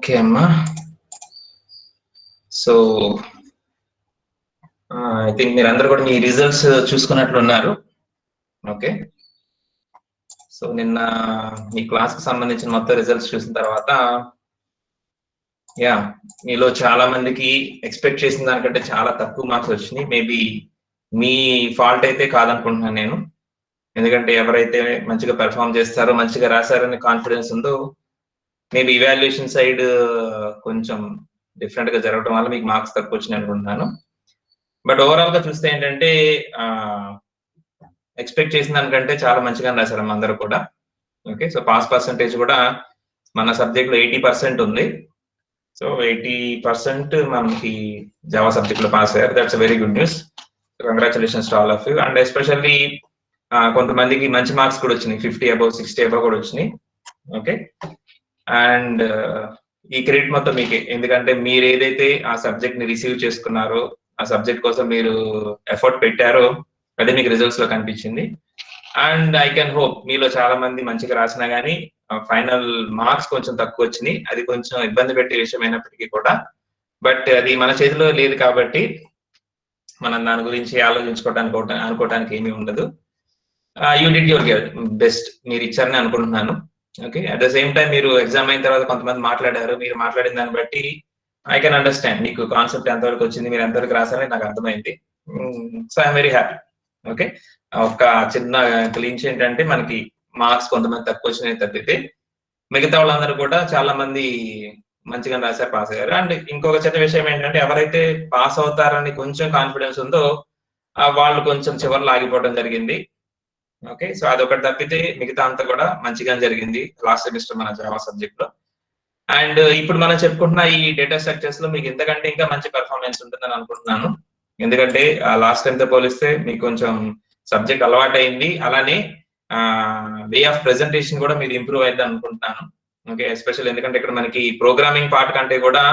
Okay అమ్మా. So I think మీరు అందరూ కూడా మీ రిజల్ట్స్ చూసుకున్నట్లున్నారు. ఓకే, సో నిన్న మీ క్లాస్ కి సంబంధించిన మొత్తం రిజల్ట్స్ చూసిన తర్వాత మీలో చాలా మందికి ఎక్స్పెక్ట్ చేసిన దానికంటే చాలా తక్కువ మార్క్స్ వచ్చినాయి. మేబీ మీ ఫాల్ట్ అయితే కాదనుకుంటున్నాను నేను. ఎందుకంటే ఎవరైతే మంచిగా పెర్ఫామ్ చేస్తారో, మంచిగా రాశారనే కాన్ఫిడెన్స్ ఉందో, మేబీ ఇవాల్యుయేషన్ సైడ్ కొంచెం డిఫరెంట్ గా జరగడం వల్ల మీకు మార్క్స్ తక్కువ వచ్చినాయి అనుకుంటున్నాను. బట్ ఓవరాల్ గా చూస్తే ఏంటంటే ఎక్స్పెక్ట్ చేసిన దానికంటే చాలా మంచిగా రాశారు అందరూ కూడా. ఓకే, సో పాస్ పర్సంటేజ్ కూడా మన సబ్జెక్ట్ లో 80% ఉంది. సో 80% మనకి జావా సబ్జెక్ట్ లో పాస్ అయ్యారు. That's very good news. Congratulations to all of you. And especially కొంతమందికి మంచి మార్క్స్ కూడా వచ్చినాయి, 50 above 60 above కూడా వచ్చినాయి. ఓకే, అండ్ ఈ క్రెడిట్ మొత్తం మీకే. ఎందుకంటే మీరు ఏదైతే ఆ సబ్జెక్ట్ ని రిసీవ్ చేసుకున్నారో, ఆ సబ్జెక్ట్ కోసం మీరు ఎఫర్ట్ పెట్టారో, అదే మీకు రిజల్ట్స్ లో కనిపించింది. అండ్ ఐ కెన్ హోప్ మీలో చాలా మంది మంచిగా రాసినా గానీ ఫైనల్ మార్క్స్ కొంచెం తక్కువ వచ్చినాయి. అది కొంచెం ఇబ్బంది పెట్టే విషయం అయినప్పటికీ కూడా, బట్ అది మన చేతిలో లేదు కాబట్టి మనం దాని గురించి ఆలోచించుకోవడానికి అనుకోవడానికి ఏమీ ఉండదు. యూ డిడ్ యువర్ బెస్ట్, మీరు ఇచ్చారని అనుకుంటున్నాను. Okay, at the same time మీరు ఎగ్జామ్ అయిన తర్వాత కొంతమంది మాట్లాడారు. మీరు మాట్లాడిన దాన్ని బట్టి ఐ కెన్ అండర్స్టాండ్ మీకు కాన్సెప్ట్ ఎంతవరకు వచ్చింది, మీరు ఎంతవరకు రాసారని నాకు అర్థమైంది. So I'm very happy. Okay, ఒక చిన్న క్లీన్స్ ఏంటంటే మనకి మార్క్స్ కొంతమంది తక్కువ వచ్చినాయి తప్పితే మిగతా వాళ్ళందరూ కూడా చాలా మంది మంచిగా రాశారు, పాస్ అయ్యారు. అండ్ ఇంకొక చిన్న విషయం ఏంటంటే ఎవరైతే పాస్ అవుతారని కొంచెం కాన్ఫిడెన్స్ ఉందో వాళ్ళు కొంచెం చివరిలో ఆగిపోవడం జరిగింది. ఓకే, సో అదొకటి తప్పితే మిగతా అంతా కూడా మంచిగా జరిగింది లాస్ట్ సెమిస్టర్ మన జావా సబ్జెక్ట్ లో. అండ్ ఇప్పుడు మనం చెప్పుకుంటున్న ఈ డేటా స్ట్రక్చర్స్ లో మీకు ఎంతకంటే ఇంకా మంచి పెర్ఫార్మెన్స్ ఉంటుందని అనుకుంటున్నాను. ఎందుకంటే లాస్ట్ టైం తో పోలిస్తే మీకు కొంచెం సబ్జెక్ట్ అలవాటు అయింది. అలానే వే ఆఫ్ ప్రెజెంటేషన్ కూడా మీరు ఇంప్రూవ్ అయింది అనుకుంటున్నాను. ఓకే, ఎస్పెషల్ ఎందుకంటే ఇక్కడ మనకి ప్రోగ్రామింగ్ పార్ట్ కంటే కూడా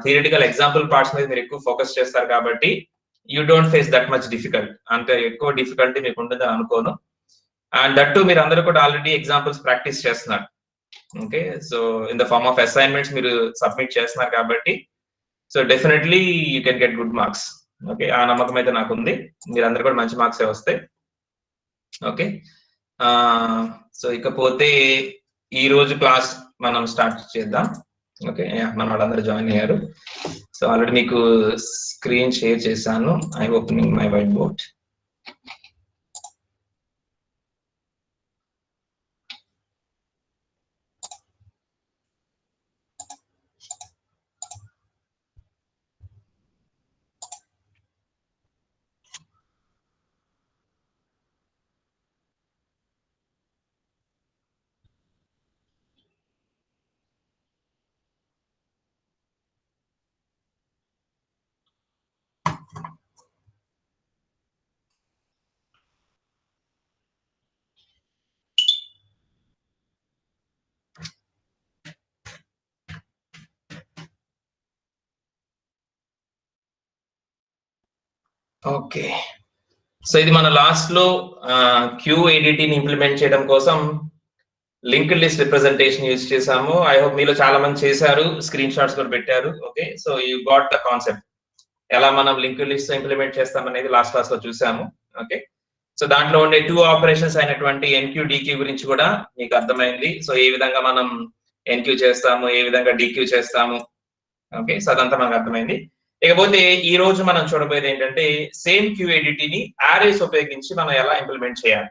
థియరిటికల్ ఎగ్జాంపుల్ పార్ట్స్ మీద మీరు ఎక్కువ ఫోకస్ చేస్తారు కాబట్టి you don't face that much difficult, అంటే ఎక్కువ డిఫికల్టీ మీకు ఉంటుందని అనుకోను. అండ్ దట్ టు మీరు అందరూ కూడా ఆల్రెడీ ఎగ్జాంపుల్స్ ప్రాక్టీస్ చేస్తున్నారు. Okay, so in the form of assignments మీరు సబ్మిట్ చేస్తున్నారు కాబట్టి so definitely you can get good marks. Okay, ఆ నమ్మకం అయితే నాకు ఉంది. మీరు అందరూ కూడా మంచి మార్క్స్ వస్తాయి. ఓకే, సో ఇకపోతే ఈ రోజు క్లాస్ మనం స్టార్ట్ చేద్దాం. ఓకే, మన వాళ్ళందరూ జాయిన్ అయ్యారు. సో ఆల్రెడీ మీకు స్క్రీన్ షేర్ చేశాను. Eye opening my white board. Okay, so ఇది మన లాస్ట్ లో QADT ని ఇంప్లిమెంట్ చేయడం కోసం లింక్డ్ లిస్ట్ రిప్రజెంటేషన్ యూజ్ చేసాము. ఐ హోప్ మీలో చాలా మంది చేశారు, స్క్రీన్ షాట్స్ కూడా పెట్టారు. Okay, so you got the concept, ఎలా మనం లింక్డ్ లిస్ట్ ఇంప్లిమెంట్ చేస్తాం అనేది లాస్ట్ క్లాస్ లో చూసాము. ఓకే, సో దాంట్లో ఉండే 2 ఆపరేషన్స్ అయినటువంటి NQ DQ గురించి కూడా మీకు అర్థమైంది. సో ఏ విధంగా మనం NQ చేస్తాము, ఏ విధంగా DQ చేస్తాము. ఓకే, సో అదంతా మనకు అర్థమైంది. ఇకపోతే ఈ రోజు మనం చూడబోయేది ఏంటంటే సేమ్ QADT ని అరేస్ ఉపయోగించి మనం ఎలా ఇంప్లిమెంట్ చేయాలి.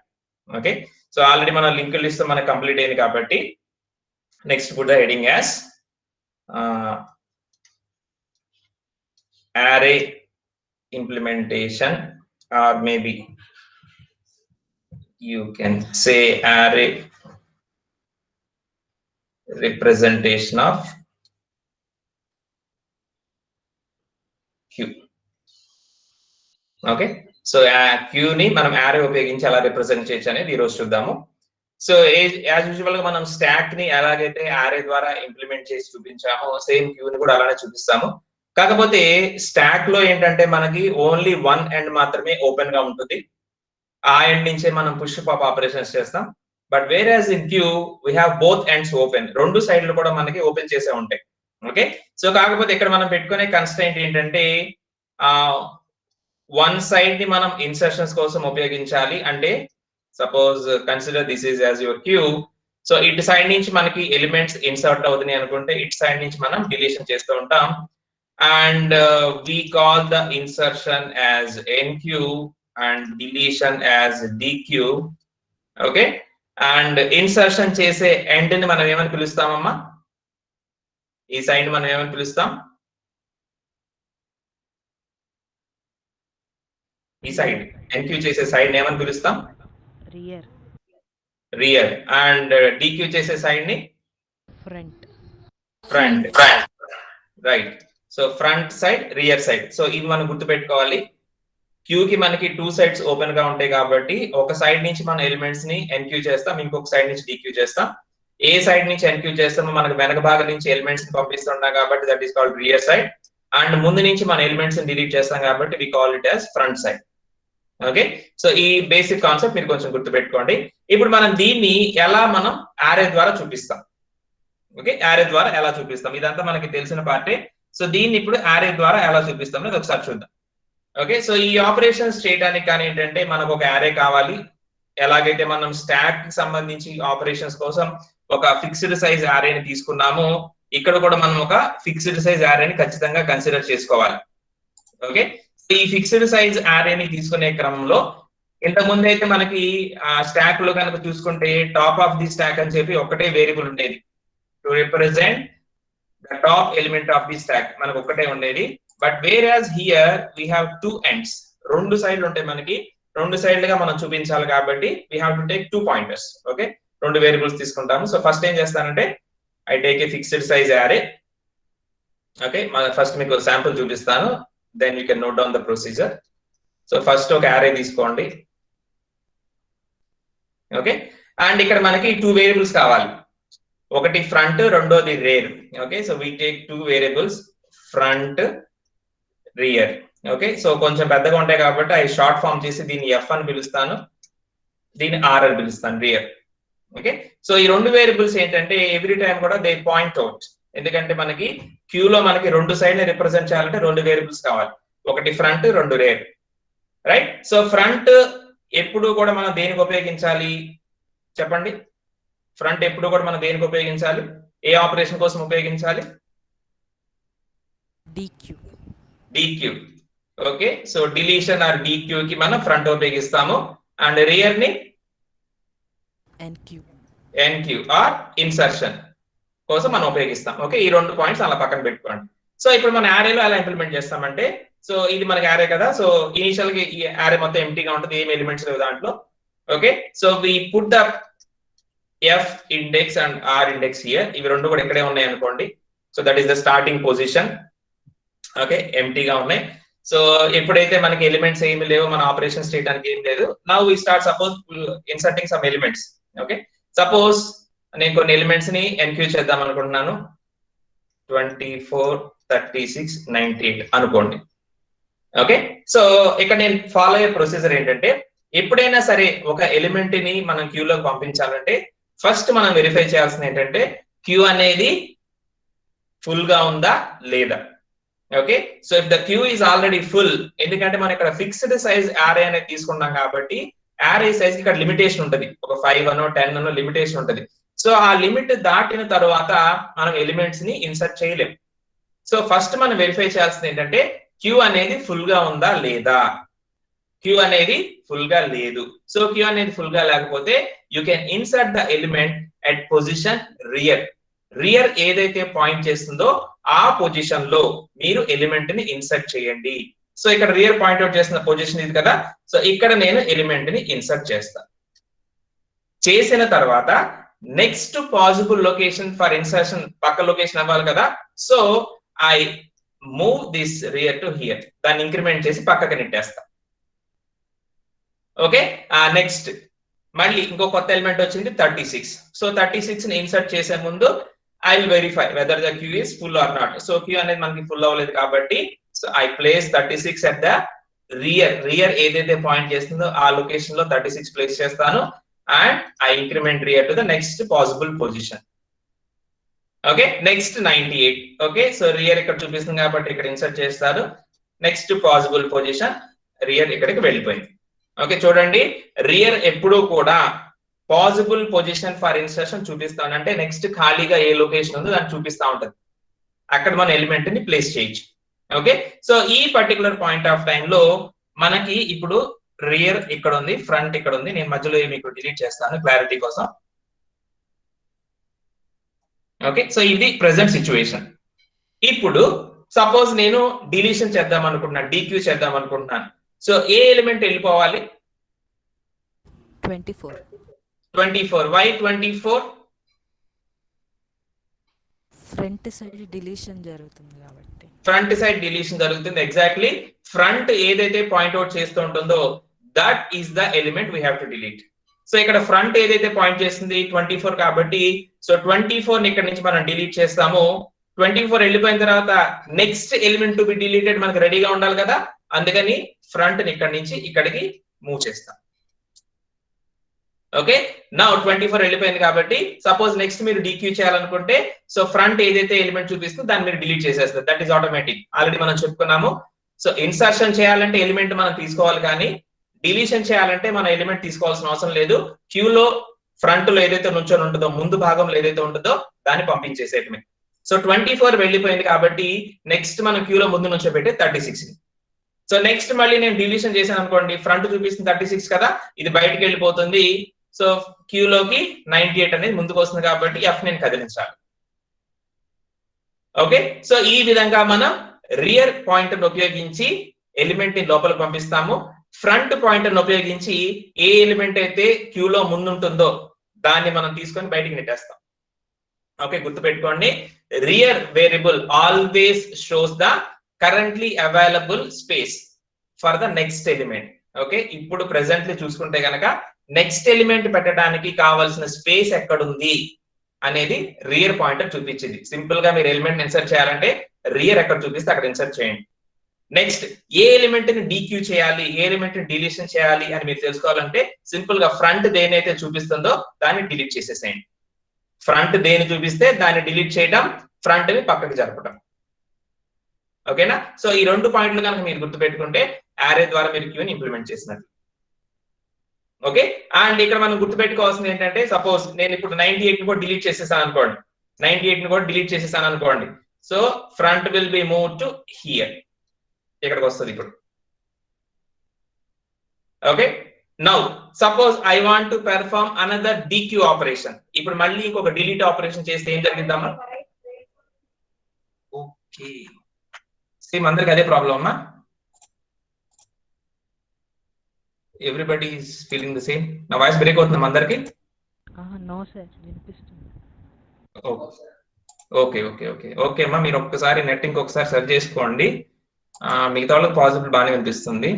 ఓకే, సో ఆల్రెడీ మన లింక్డ్ లిస్ట్ మనకు కంప్లీట్ అయింది కాబట్టి next put the heading as array implementation, or maybe you can say array representation of Q. Okay, so Q ని మనం array ఉపయోగించి ఎలా రిప్రజెంట్ చేయొచ్చు అనేది ఈ రోజు చూద్దాము. సో యాజ్ యూజువల్ గా మనం స్టాక్ ని ఎలాగైతే array ద్వారా ఇంప్లిమెంట్ చేసి చూపించామో సేమ్ Q ని కూడా అలానే చూపిస్తాము. కాకపోతే స్టాక్ లో ఏంటంటే మనకి ఓన్లీ 1 ఎండ్ మాత్రమే ఓపెన్ గా ఉంటుంది. ఆ ఎండ్ నుంచే మనం పుష్ పాప్ ఆపరేషన్స్ చేస్తాం. But where as in Q we have both ends open, రెండు సైడ్లు కూడా మనకి ఓపెన్ చేసే ఉంటాయి. ఓకే, సో కాకపోతే ఇక్కడ మనం పెట్టుకునే కన్స్ట్రెయింట్ ఏంటంటే వన్ సైడ్ ని మనం ఇన్సర్షన్స్ కోసం ఉపయోగించాలి. అంటే suppose consider this is as your queue. So ఇటు సైడ్ నుంచి మనకి ఎలిమెంట్స్ ఇన్సర్ట్ అవుతున్నాయి అనుకుంటే ఇటు సైడ్ నుంచి మనం డిలీషన్ చేస్తూ ఉంటాం. And we call the insertion as NQ and deletion as DQ. Okay, and insertion చేసే ఎండ్ ని మనం ఏమని పిలుస్తామమ్మా? ఈ సైడ్ మనం ఏమని పిలుస్తాం? ఈ సైడ్ ఎన్క్యూ చేసే సైడ్ ఏమని పిలుస్తాం? రియర్. అండ్ డిక్యూ చేసే సైడ్ ని front. Right. So front side, rear side. So ఇది మనం గుర్తుపెట్టుకోవాలి. క్యూ కి మనకి టూ సైడ్స్ ఓపెన్ గా ఉంటాయి కాబట్టి ఒక సైడ్ నుంచి మన ఎలిమెంట్స్ ని ఎన్క్యూ చేస్తాం, ఇంకొక సైడ్ నుంచి డిక్యూ చేస్తాం. ఏ సైడ్ నుంచి ఎన్క్యూ చేస్తామో మనకు వెనక భాగం నుంచి ఎలిమెంట్స్ ని పంపిస్తున్నాం కాబట్టి that is called rear side. And ముందు నుంచి మన ఎలిమెంట్స్ ని డిలీట్ చేస్తాం కాబట్టి we call it as front side. Okay, so ఈ బేసిక్ కాన్సెప్ట్ మీరు కొంచెం గుర్తుపెట్టుకోండి. ఇప్పుడు మనం దీన్ని ఎలా మనం యారే ద్వారా చూపిస్తాం. ఓకే, యారే ద్వారా ఎలా చూపిస్తాం ఇదంతా మనకి తెలిసిన పార్టే. సో దీన్ని ఇప్పుడు యారే ద్వారా ఎలా చూపిస్తాం అనేది ఒకసారి చూద్దాం. ఓకే, సో ఈ ఆపరేషన్స్ చేయడానికి కానీ ఏంటంటే మనకు ఒక యారే కావాలి. ఎలాగైతే మనం స్టాక్ కి సంబంధించి ఆపరేషన్స్ కోసం ఒక ఫిక్స్డ్ సైజ్ యారేని తీసుకున్నామో ఇక్కడ కూడా మనం ఒక ఫిక్స్డ్ సైజ్ యారేని ఖచ్చితంగా కన్సిడర్ చేసుకోవాలి. ఓకే, ఈ ఫిక్స్డ్ సైజ్ యారేని తీసుకునే క్రమంలో ఇంతకుముందు అయితే మనకి స్టాక్ లో కనుక చూసుకుంటే టాప్ ఆఫ్ ది స్టాక్ అని చెప్పి ఒకటే వేరియబుల్ ఉండేది. To represent the top element of the stack మనకు ఒకటే ఉండేది. But where here we have two ends. రెండు సైడ్లు ఉంటాయి మనకి, రెండు సైడ్లుగా మనం చూపించాలి కాబట్టి we have to take two pointers. Okay, రెండు వేరియబుల్స్ తీసుకుంటాము. సో ఫస్ట్ ఏం చేస్తానంటే I take a fixed size array. Okay, first మీకు శాంపుల్ చూపిస్తాను, then you can note down the procedure. So first ఒక యారే తీసుకోండి. ఓకే, అండ్ ఇక్కడ మనకి టూ వేరియబుల్స్ కావాలి, ఒకటి ఫ్రంట్, రెండోది rare. Okay, so we take two variables front, rear. Okay, so కొంచెం పెద్దగా ఉంటాయి కాబట్టి ఐ షార్ట్ ఫామ్ చేసి దీన్ని ఎఫ్ అని పిలుస్తాను, దీన్ని ఆర్ అని పిలుస్తాను, రియర్. ఓకే, సో ఈ రెండు వేరియబుల్స్ ఏంటంటే ఎవ్రీ టైం కూడా దే పాయింట్ అవుట్. ఎందుకంటే మనకి క్యూలో మనకి రెండు సైడ్ ని రిప్రజెంట్ చేయాలంటే రెండు వేరియబుల్స్ కావాలి, ఒకటి ఫ్రంట్, రెండు రేర్. రైట్. సో ఫ్రంట్ ఎప్పుడు కూడా మనం దేనికి ఉపయోగించాలి చెప్పండి? ఫ్రంట్ ఎప్పుడు కూడా మనం దేనికి ఉపయోగించాలి? ఏ ఆపరేషన్ కోసం ఉపయోగించాలి? Dequeue. Okay, so deletion or dequeue కి మనం ఫ్రంట్ ఉపయోగిస్తాము, అండ్ రియర్ ని ఎన్క్యూ ఆర్ ఇన్సర్షన్ కోసం మనం ఉపయోగిస్తాం. ఓకే, ఈ రెండు పాయింట్స్ అలా పక్కన పెట్టుకోండి. సో ఇప్పుడు మన యారేలో ఎలా ఇంప్లిమెంట్ చేస్తామంటే, సో ఇది మనకి యారే కదా, సో ఇనిషియల్ గా ఈ యారే మొత్తం ఎంటీగా ఉంటుంది, ఏం ఎలిమెంట్స్ లేవు దాంట్లో. Okay, so we put the F index and R index here. ఇవి రెండు కూడా ఇక్కడే ఉన్నాయి అనుకోండి. So that is the starting position. Okay, ఎంటీగా ఉన్నాయి. సో ఎప్పుడైతే మనకి ఎలిమెంట్స్ ఏమి లేవు, మన ఆపరేషన్స్ చేయడానికి ఏం లేదు, now we start suppose inserting some elements. Okay, suppose నేను కొన్ని ఎలిమెంట్స్ ని ఎన్క్యూ చేద్దాం అనుకుంటున్నాను, 24, 36, 98 అనుకోండి. ఓకే, సో ఇక్కడ నేను ఫాలో అయ్యే ప్రొసీజర్ ఏంటంటే ఎప్పుడైనా సరే ఒక ఎలిమెంట్ ని మనం క్యూలోకి పంపించాలంటే ఫస్ట్ మనం వెరిఫై చేయాల్సింది ఏంటంటే క్యూ అనేది ఫుల్ గా ఉందా లేదా. Okay, so if the queue is already full, ఎందుకంటే మనం ఇక్కడ ఫిక్స్డ్ సైజ్ యారే అనేది తీసుకున్నాం కాబట్టి యారే సైజ్ ఇక్కడ లిమిటేషన్ ఉంటుంది, ఒక 5 అనో 10 అనో లిమిటేషన్ ఉంటుంది. సో ఆ లిమిట్ దాటిన తర్వాత మనం ఎలిమెంట్స్ ని ఇన్సర్ట్ చేయలేం. సో ఫస్ట్ మనం వెరిఫై చేయాల్సింది ఏంటంటే క్యూ అనేది ఫుల్ గా ఉందా లేదా. క్యూ అనేది ఫుల్ గా లేదు. సో క్యూ అనేది ఫుల్ గా లేకపోతే you can insert the element at position rear. Rear ఏదైతే పాయింట్ చేస్తుందో ఆ పొజిషన్ లో మీరు ఎలిమెంట్ ని ఇన్సర్ట్ చేయండి. సో ఇక్కడ రియర్ పాయింట్ అవుట్ చేసిన పొజిషన్ ఇది కదా, సో ఇక్కడ నేను ఎలిమెంట్ ని ఇన్సర్ట్ చేస్తాను. చేసిన తర్వాత next possible location for insertion పక్క లొకేషన్ అవ్వాలి కదా, so I move this rear to hear, దాన్ని ఇంక్రిమెంట్ చేసి పక్కకి నెట్టేస్తా. ఓకే, నెక్స్ట్ మళ్ళీ ఇంకో కొత్త ఎలిమెంట్ వచ్చింది 36. సో 36 ని ఇన్సర్ట్ చేసే ముందు I will verify whether the queue is full or not. So queue అనేది మనకి ఫుల్ అవ్వలేదు కాబట్టి so I place 36 at the rear. Rear ఏదైతే పాయింట్ చేస్తుందో ఆ లొకేషన్ లో 36 ప్లేస్ చేస్తాను, and I increment rear to the next possible position. Okay, next 98. Okay, so rear ఇక్కడ చూపిస్తుంది కాబట్టి ఇక్కడ ఇన్సర్ట్ చేస్తారు. నెక్స్ట్ పాసిబుల్ పొజిషన్, రియర్ ఇక్కడికి వెళ్ళిపోయింది. ఓకే, చూడండి, రియర్ ఎప్పుడూ కూడా పాసిబుల్ పొజిషన్ ఫర్ ఇన్సర్షన్ చూపిస్తాను, అంటే నెక్స్ట్ ఖాళీగా ఏ లొకేషన్ ఉందో దాన్ని చూపిస్తా ఉంటుంది, అక్కడ మన ఎలిమెంట్ ని ప్లేస్ చేయొచ్చు. ఓకే, సో ఈ పర్టికులర్ పాయింట్ ఆఫ్ టైం లో మనకి ఇప్పుడు రియర్ ఇక్కడ ఉంది, ఫ్రంట్ ఇక్కడ ఉంది. నేను మధ్యలో మీకు డిలీట్ చేస్తాను క్లారిటీ కోసం. ఓకే, సో ఇది ప్రెసెంట్ సిచ్యువేషన్. ఇప్పుడు సపోజ్ నేను డిలీషన్ చేద్దాం అనుకుంటున్నాను, డిక్యూ చేద్దాం అనుకుంటున్నాను. సో ఏ ఎలిమెంట్ వెళ్ళిపోవాలి? 24. వై 24? ఫ్రంట్ సైడ్ డిలీషన్ జరుగుతుంది కాబట్టి. ఫ్రంట్ సైడ్ డిలీషన్ జరుగుతుంది, ఎగ్జాక్ట్లీ. ఫ్రంట్ ఏదైతే పాయింట్అవుట్ చేస్తూ ఉంటుందో that is the element we have to delete. So ఇక్కడ ఫ్రంట్ ఏదైతే పాయింట్ చేస్తుంది 24 కాబట్టి, సో 24 ని ఇక్కడ నుంచి మనం డిలీట్ చేస్తాము. 24 వెళ్ళిపోయిన తర్వాత next element to be deleted మనకు రెడీగా ఉండాలి కదా, అందుకని ఫ్రంట్ ని ఇక్కడ నుంచి ఇక్కడికి మూవ్ చేస్తాం. ఓకే, నౌ 24 వెళ్ళిపోయింది కాబట్టి సపోజ్ నెక్స్ట్ మీరు డిక్యూ చేయాలనుకుంటే, సో ఫ్రంట్ ఏదైతే ఎలిమెంట్ చూపిస్తుందో దాన్ని మీరు డిలీట్ చేసేస్తారు. దట్ ఈస్ ఆటోమేటిక్, ఆల్రెడీ మనం చెప్పుకున్నాము. సో ఇన్సర్షన్ చేయాలంటే ఎలిమెంట్ మనం తీసుకోవాలి, కానీ డిలీషన్ చేయాలంటే మన ఎలిమెంట్ తీసుకోవాల్సిన అవసరం లేదు. క్యూలో ఫ్రంట్ లో ఏదైతే నుంచొని ఉంటుందో, ముందు భాగంలో ఏదైతే ఉంటుందో దాన్ని పంపించేసేయటమే. సో 24 వెళ్ళిపోయింది కాబట్టి నెక్స్ట్ మనం క్యూలో ముందు నుంచో పెట్టి 36. సో నెక్స్ట్ మళ్ళీ నేను డిలీషన్ చేశాను అనుకోండి, ఫ్రంట్ చూపిస్తుంది 36 కదా, ఇది బయటకు వెళ్ళిపోతుంది. సో క్యూలోకి 98 అనేది ముందుకు వస్తుంది కాబట్టి ఎఫ్ నేను కదిలించాలి. ఓకే, సో ఈ విధంగా మనం రియర్ పాయింటర్ ఉపయోగించి ఎలిమెంట్ ని లోపలికి పంపిస్తాము. ఫ్రంట్ పాయింటర్ ఉపయోగించి ఏ ఎలిమెంట్ అయితే క్యూలో ముందుంటుందో దాన్ని మనం తీసుకొని బయటికి నెట్టేస్తాం. ఓకే, గుర్తుపెట్టుకోండి, rear variable always shows the currently available space for the next element. Okay, ఇప్పుడు ప్రెసెంట్లీ చూసుకుంటే గనక నెక్స్ట్ ఎలిమెంట్ పెట్టడానికి కావాల్సిన స్పేస్ ఎక్కడుంది అనేది రియర్ పాయింటర్ చూపించింది. సింపుల్ గా మీరు ఎలిమెంట్ ఇన్సర్ట్ చేయాలంటే రియర్ ఎక్కడ చూపిస్తే అక్కడ ఇన్సర్ట్ చేయండి. నెక్స్ట్ ఏ ఎలిమెంట్ ని డీక్యూ చేయాలి, ఏ ఎలిమెంట్ ని డిలీషన్ చేయాలి అని మీరు తెలుసుకోవాలంటే సింపుల్ గా ఫ్రంట్ దేనైతే చూపిస్తుందో దాన్ని డిలీట్ చేసేసేయండి. ఫ్రంట్ దేని చూపిస్తే దాన్ని డిలీట్ చేయడం, ఫ్రంట్ ని పక్కకి జరపడం. ఓకేనా, సో ఈ 2 పాయింట్లు కనుక మీరు గుర్తుపెట్టుకుంటే యారే ద్వారా మీరు క్యూని ఇంప్లిమెంట్ చేసినట్టు. ఓకే, అండ్ ఇక్కడ మనం గుర్తుపెట్టుకోవాల్సింది ఏంటంటే, సపోజ్ నేను ఇప్పుడు 98 ని కూడా డిలీట్ చేసేసాను అనుకోండి, 98 ని కూడా డిలీట్ చేసేసాను అనుకోండి. So front will be move to hear, ఇక్కడికి వస్తుంది ఇప్పుడు. Okay, now suppose I want to perform another DQ operation. ఇప్పుడు మళ్ళీ ఇంకొక డిలీట్ ఆపరేషన్ చేస్తే ఏం జరిగిద్దామా? ఓకే, సేమ్ అందరికి అదే ప్రాబ్లం అమ్మా? Everybody is feeling the same? నా వాయిస్ బ్రేక్ అవుతుంది అందరికి? నో సార్, వినిపిస్తుంది. ఓకే ఓకే ఓకే ఓకే అమ్మా, మీరు ఒక్కసారి నెట్ ఇంకొకసారి సెర్చ్ చేసుకోండి. మిగతా వాళ్ళకి పాసిబుల్ బాగానే అనిపిస్తుంది.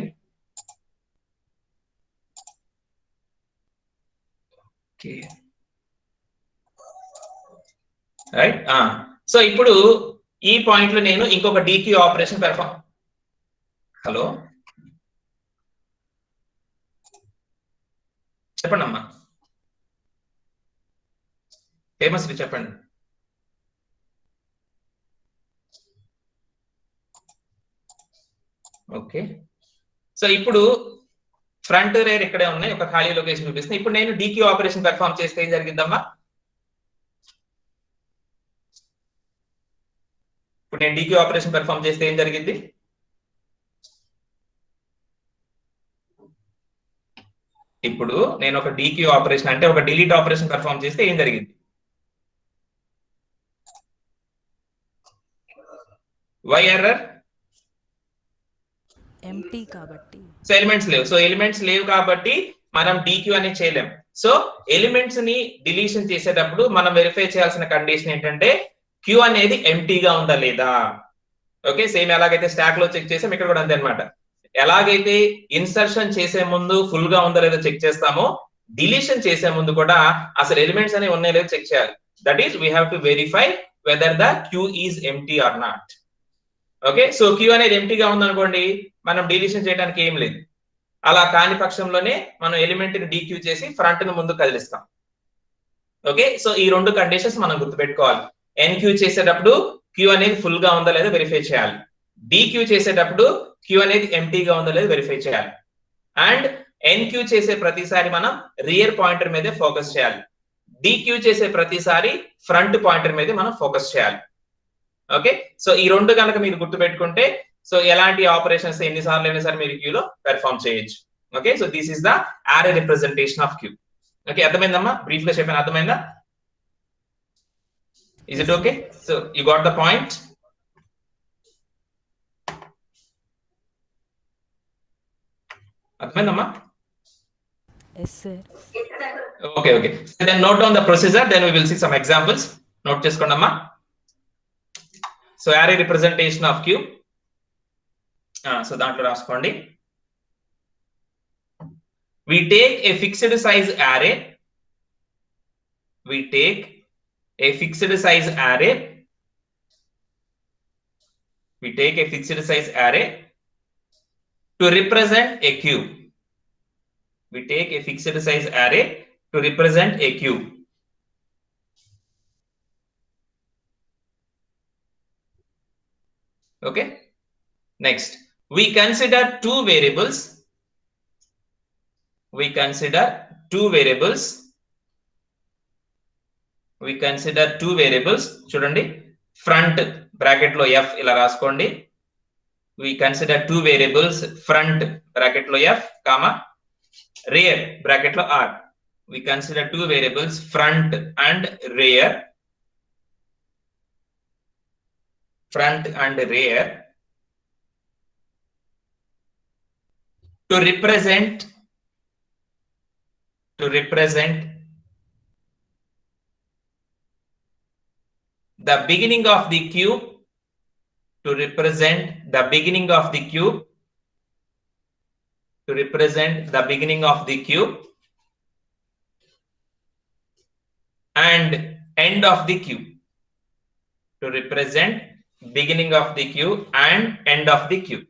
Okay right. సో ఇప్పుడు ఈ పాయింట్ లో నేను ఇంకొక డిక్యూ ఆపరేషన్ పెర్ఫార్మ్. హలో చెప్పండి అమ్మా, హేమశ్రీ చెప్పండి. ఓకే, సో ఇప్పుడు ఫ్రంట్ రేర్ ఇక్కడే ఉన్నాయి, ఒక ఖాళీ లొకేషన్ చూపిస్తుంది. ఇప్పుడు నేను డిక్యూ ఆపరేషన్ పెర్ఫార్మ్ చేస్తే ఏం జరిగిద్దమ్మా? ఇప్పుడు నేను డిక్యూ ఆపరేషన్ పెర్ఫార్మ్ చేస్తే ఏం జరిగింది? ఇప్పుడు నేను ఒక డిక్యూ ఆపరేషన్ అంటే ఒక డిలీట్ ఆపరేషన్ పెర్ఫార్మ్ చేస్తే ఏం జరిగింది? Why error? ఎంప్టీ కాబట్టి. సో ఎలిమెంట్స్ లేవు కాబట్టి మనం డిక్యూ అనేది చేయలేం. సో ఎలిమెంట్స్ ని డిలీషన్ చేసేటప్పుడు మనం వెరిఫై చేయాల్సిన కండిషన్ ఏంటంటే క్యూ అనేది ఎంప్టీగా ఉందా లేదా. ఓకే, సేమ్ ఎలాగైతే స్టాక్ లో చెక్ చేసాం ఇక్కడ కూడా అంతే అనమాట. ఎలాగైతే ఇన్సర్షన్ చేసే ముందు ఫుల్ గా ఉందో లేదో చెక్ చేస్తామో, డిలీషన్ చేసే ముందు కూడా అసలు ఎలిమెంట్స్ అనేవి ఉన్నాయో లేదో చెక్ చేయాలి. That is we have to verify whether the queue is empty or not. Okay, so queue అనేది ఎంప్టీగా ఉందనుకోండి, మనం డిలీషన్ చేయడానికి ఏం లేదు. అలా కాని పక్షంలోనే మనం ఎలిమెంట్ ని డీక్యూ చేసి ఫ్రంట్ ను ముందు కదిలిస్తాం. ఓకే, సో ఈ 2 కండిషన్స్ మనం గుర్తుపెట్టుకోవాలి. ఎన్క్యూ చేసేటప్పుడు క్యూ అనేది ఫుల్ గా ఉందా లేదా వెరిఫై చేయాలి. డిక్యూ చేసేటప్పుడు క్యూ అనేది ఎంటీగా ఉందా లేదా వెరిఫై చేయాలి. అండ్ ఎన్క్యూ చేసే ప్రతిసారి మనం రియర్ పాయింటర్ మీదే ఫోకస్ చేయాలి. డిక్యూ చేసే ప్రతిసారి ఫ్రంట్ పాయింటర్ మీద మనం ఫోకస్ చేయాలి. ఓకే, సో ఈ రెండు కనుక మీరు గుర్తుపెట్టుకుంటే సో ఎలాంటి ఆపరేషన్స్ ఎన్నిసార్లు అయినా సరే మీరు క్యూలో పెర్ఫామ్ చేయొచ్చు. Okay, so this is the array representation of Q. Okay, అర్థమైందమ్మా? బ్రీఫ్ గా చెప్పాను, అర్థమైందా? Is it okay? So you got the point. అర్థమైందమ్మా? Yes, sir. Okay, okay. So then note down the procedure, then we will see some examples. Note చేసుకోండమ్మా. So array representation of Q. So దాంట్లో రాసుకోండి. We take a fixed size array. We take a fixed size array. We take a fixed size array to represent a cube. We take a fixed size array to represent a cube. Okay, next we consider two variables. We consider two variables. We consider two variables. చూడండి, front bracket లో f ఇలా రాసుకోండి. We consider two variables, front bracket లో f, comma rear bracket లో r. We consider two variables, front and rear. Front and rear to represent the beginning of the cube, to represent the beginning of the cube, to represent the beginning of the cube and end of the cube, to represent beginning of the cube and end of the cube.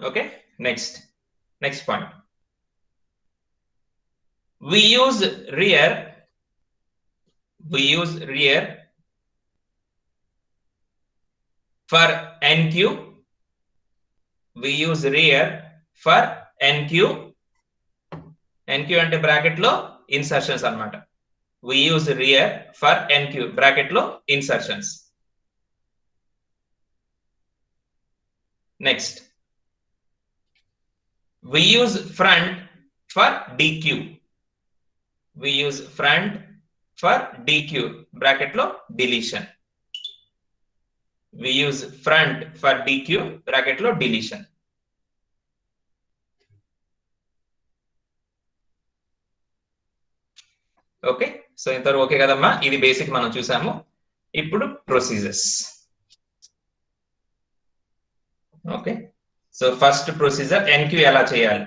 Okay, next point. We use rear for NQ. We use rear for NQ. NQ అంటే bracket లో insertions అన్నమాట. We use rear for NQ, bracket లో insertions. Next we use front for DQ. We use front for DQ, bracket lo deletion. We use front for DQ, bracket lo deletion. Okay, so ఇంతవరకు okay కదమ్మా? ఇది basic మనం చూసాము. ఇప్పుడు procedures. Okay, so first procedure enqueue ఎలా చేయాలి.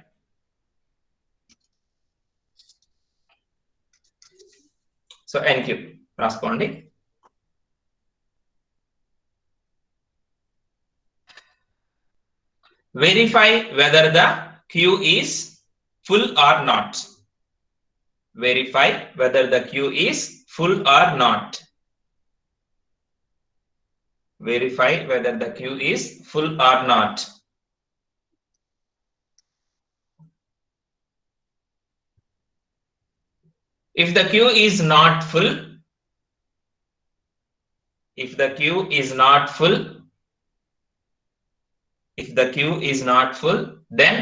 So enqueue రాసుకోండి. Verify whether the queue is full or not. Verify whether the queue is full or not. Verify whether the queue is full or not. If the queue is not full, if the queue is not full, if the queue is not full, then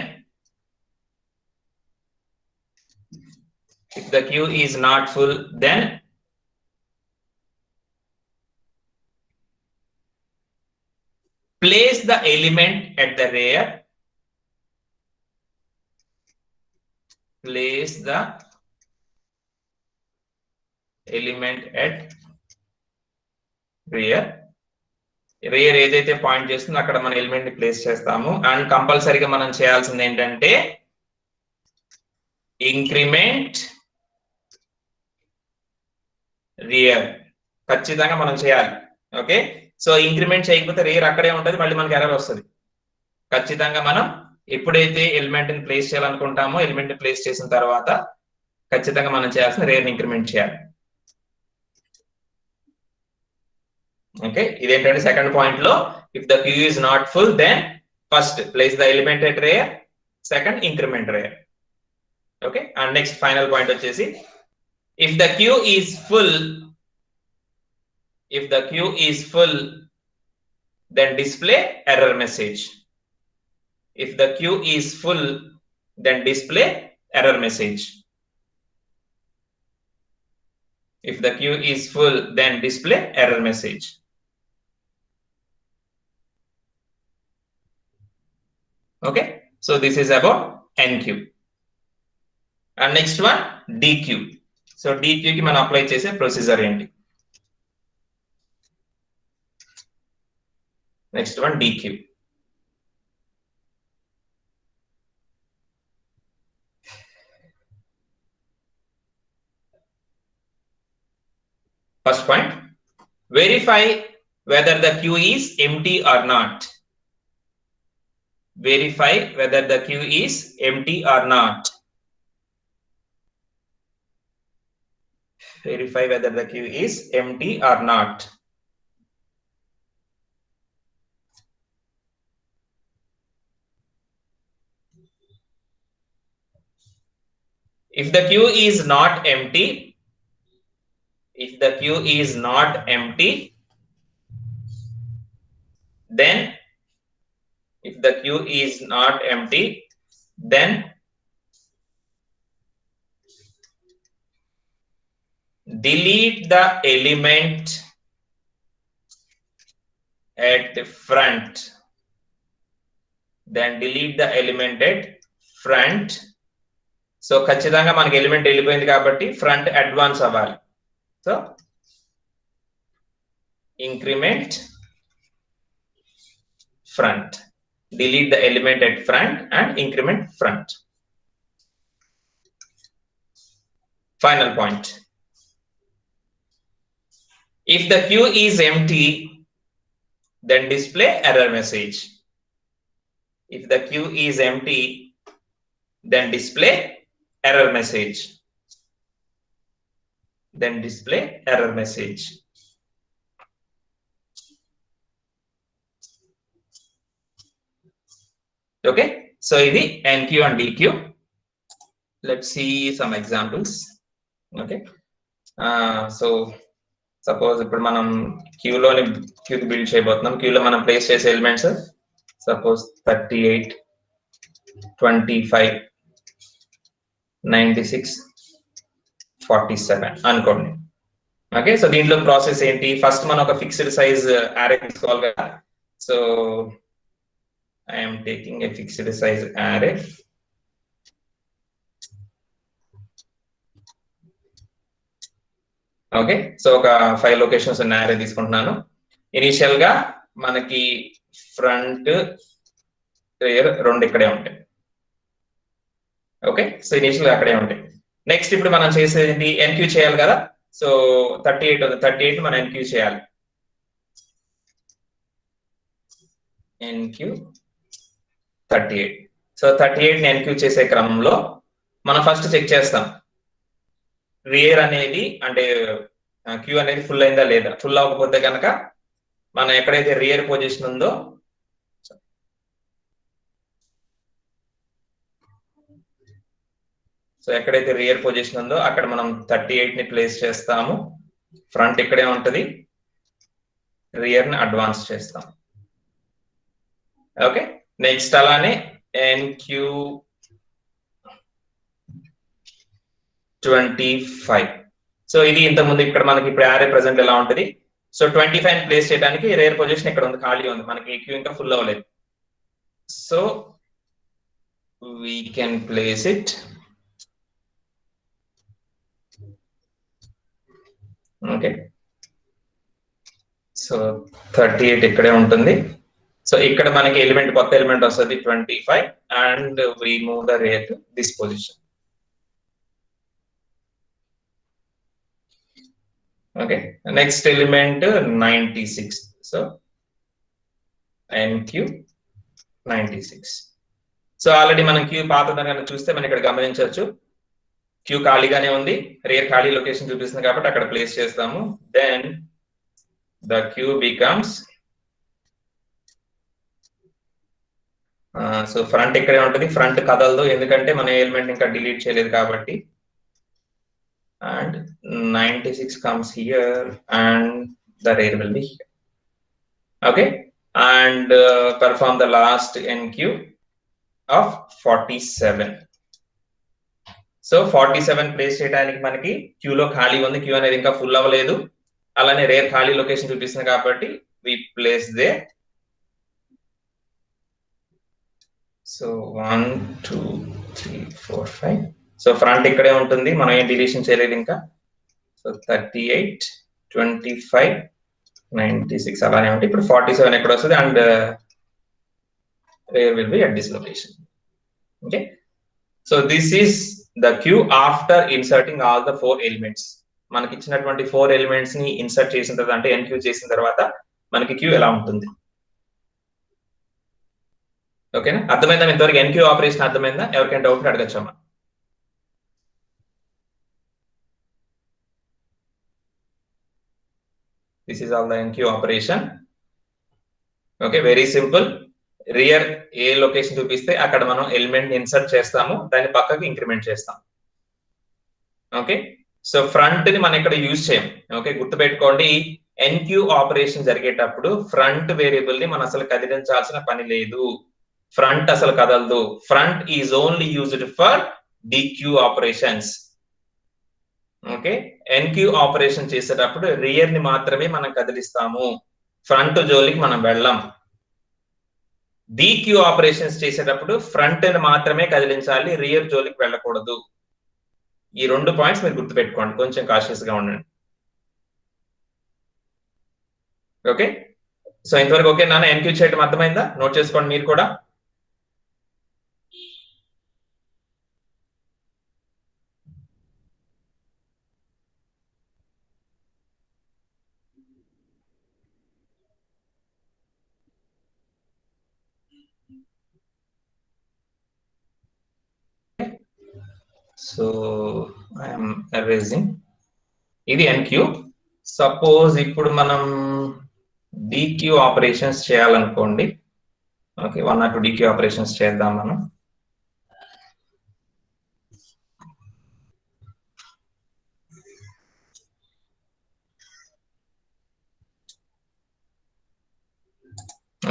if the queue is not full, then place the element at the rear. Place the element at rear. Rear ఏదైతే point చేస్తుందో అక్కడ మన element ని place చేస్తాము. And కంపల్సరీగా మనం చేయాల్సింది ఏంటంటే ఇంక్రిమెంట్ రియర్ ఖచ్చితంగా మనం చేయాలి. ఓకే, సో ఇంక్రిమెంట్ చేయకపోతే రియర్ అక్కడే ఉంటది, మళ్ళీ మనకి ఎర్రర్ వస్తుంది. ఖచ్చితంగా మనం ఎప్పుడైతే ఎలిమెంట్ ని ప్లేస్ చేయాలనుకుంటామో ఎలిమెంట్ ని ప్లేస్ చేసిన తర్వాత ఖచ్చితంగా మనం చేయాల్సిన రేర్ ఇంక్రిమెంట్ చేయాలి. ఓకే, ఇదేంటంటే సెకండ్ పాయింట్ లో if the queue is not full then first place the element at rear, second increment rear. Okay, and next final point వచ్చేసి if the queue is full, if the queue is full then display error message. If the queue is full then display error message. If the queue is full then display error message. Okay, so this is about NQ. And next one DQ. So DQ ki man apply chese procedure enti. Next one DQ. First point, verify whether the queue is empty or not. Verify whether the queue is empty or not. Verify whether the queue is empty or not. If the queue is not empty, if the queue is not empty, then if the queue is not empty, then delete the element at the front. Then delete the element at front. So ఖచ్చితంగా మనకి element వెళ్ళిపోయింది కాబట్టి front advance అవ్వాలి. So increment front, delete the element at front and increment front. Final point, if the queue is empty then display error message. If the queue is empty then display error message. Then display error message. Okay, so ఇది NQ and DQ. Let's see some examples. Okay, so suppose ఇప్పుడు మనం queue build చేయబోతున్నాం. క్యూలో మనం place చేసే elements suppose 38, 25, 96, 47 అనుకోండి. Okay, so దీంట్లో process ఏంటి? ఫస్ట్ మనం ఒక ఫిక్స్డ్ సైజ్ అరే తీసుకోవాలి కదా. So I am taking a fixed size array. Okay, so ఒక 5 లొకేషన్స్ ఉన్న array తీసుకుంటున్నాను. ఇనిషియల్ గా మనకి ఫ్రంట్ రేర్ రెండు ఇక్కడే ఉంటాయి. ఓకే, సో ఇనిషియల్ గా అక్కడే ఉంటాయి. నెక్స్ట్ ఇప్పుడు మనం చేసేది ఎన్క్యూ చేయాలి కదా. సో 38 ఉంది, 38 మనం ఎన్క్యూ చేయాలి. ఎన్క్యూ 38. సో 38 ని ఎన్క్యూ చేసే క్రమంలో మనం ఫస్ట్ చెక్ చేస్తాం రియర్ అనేది అంటే క్యూ అనేది ఫుల్ అయిందా లేదా. ఫుల్ అవ్వకపోతే కనుక మనం ఎక్కడైతే రియర్ పొజిషన్ ఉందో ఎక్కడైతే రియర్ పొజిషన్ ఉందో అక్కడ మనం 38 ని ప్లేస్ చేస్తాము. ఫ్రంట్ ఇక్కడే ఉంటది, రియర్ ని అడ్వాన్స్ చేస్తాం. ఓకే, నెక్స్ట్ అలానే ఎన్క్యూ 25. సో ఇది ఇంతకుముందు ఇక్కడ మనకి ఇప్పుడు యారే ప్రెసెంట్ ఎలా ఉంటుంది. సో 25 ని ప్లేస్ చేయడానికి రేర్ పొజిషన్ ఇక్కడ ఉంది, ఖాళీ ఉంది, మనకి క్యూ ఇంకా ఫుల్ అవ్వలేదు. So we can place it. Okay, so 38 ఇక్కడే ఉంటుంది. సో ఇక్కడ మనకి ఎలిమెంట్ కొత్త ఎలిమెంట్ వస్తుంది 25 and we move the rear to this position. Okay, next element 96. So enqueue 96. So already మనం క్యూ పాతదని చూస్తే మనం ఇక్కడ గమనించవచ్చు క్యూ ఖాళీగానే ఉంది, రేర్ ఖాళీ లొకేషన్ చూపిస్తుంది కాబట్టి అక్కడ ప్లేస్ చేస్తాము. Then the queue becomes so front ఇక్కడే ఉంటుంది, ఫ్రంట్ కదలదు ఎందుకంటే మన ఎలిమెంట్ ఇంకా డిలీట్ చేయలేదు కాబట్టి. And 96 comes here and the rear will be here. Okay, and perform the last NQ of 47. So 47 place చేయడానికి మనకి క్యూ లో ఖాళీ ఉంది, క్యూ అనేది ఇంకా ఫుల్ అవ్వలేదు, అలానే రేర్ ఖాళీ లొకేషన్ చూపిస్తుంది కాబట్టి we place they. So 1 2 3 4 5. So front ఇక్కడే ఉంటుంది, మనం ఏం డిలీషన్ చేయలేదు ఇంకా. సో 38 25 96 అలానే ఉంటుంది. ఇప్పుడు 47 ఎక్కడ వస్తుంది and rear will be at this location. Okay, so this is the queue after inserting all the 4 elements. మనకి ఇచ్చినటువంటి 4 ఎలిమెంట్స్ ని ఇన్సర్ట్ చేసిన తర్వాత అంటే ఎన్క్యూ చేసిన తర్వాత మనకి క్యూ ఎలా ఉంటుంది. ఓకేనా, అర్థమైందా ఇంతవరకు? ఎన్క్యూ ఆపరేషన్ అర్థమైందా? ఎవరికైనా డౌట్ అడగచ్చమ్మా. This is all the enqueue operation. Okay, very simple. Rear ఏ లొకేషన్ చూపిస్తే అక్కడ మనం ఎలిమెంట్ ఇన్సర్ట్ చేస్తాము, దాన్ని పక్కకి ఇంక్రిమెంట్ చేస్తాం. ఓకే, సో ఫ్రంట్ ని మనం ఇక్కడ యూజ్ చేయం. ఓకే, గుర్తుపెట్టుకోండి, ఎన్క్యూ ఆపరేషన్ జరిగేటప్పుడు ఫ్రంట్ వేరియబుల్ ని మనం అసలు కదిలించాల్సిన పని లేదు, ఫ్రంట్ అసలు కదలదు. Front is only used for DQ operations. Okay, NQ operation చేసేటప్పుడు రియర్ ని మాత్రమే మనం కదిలిస్తాము, ఫ్రంట్ జోలికి మనం వెళ్ళాం. డిక్యూ ఆపరేషన్స్ చేసేటప్పుడు ఫ్రంట్ ని మాత్రమే కదిలించాలి, రియర్ జోలికి వెళ్ళకూడదు. ఈ 2 పాయింట్స్ మీరు గుర్తుపెట్టుకోండి, కొంచెం కాషియస్ గా ఉండండి. ఓకే, సో ఇంతవరకు ఓకే నాన్న? ఎన్క్యూ చేయడం అర్థమైందా? నోట్ చేసుకోండి మీరు కూడా. So I'm erasing. ఇది ఎన్క్యూ. సపోజ్ ఇప్పుడు మనం డిక్యూ ఆపరేషన్స్ చేయాలనుకోండి. ఓకే, 1 or 2 డిక్యూ ఆపరేషన్స్ చేద్దాం మనం.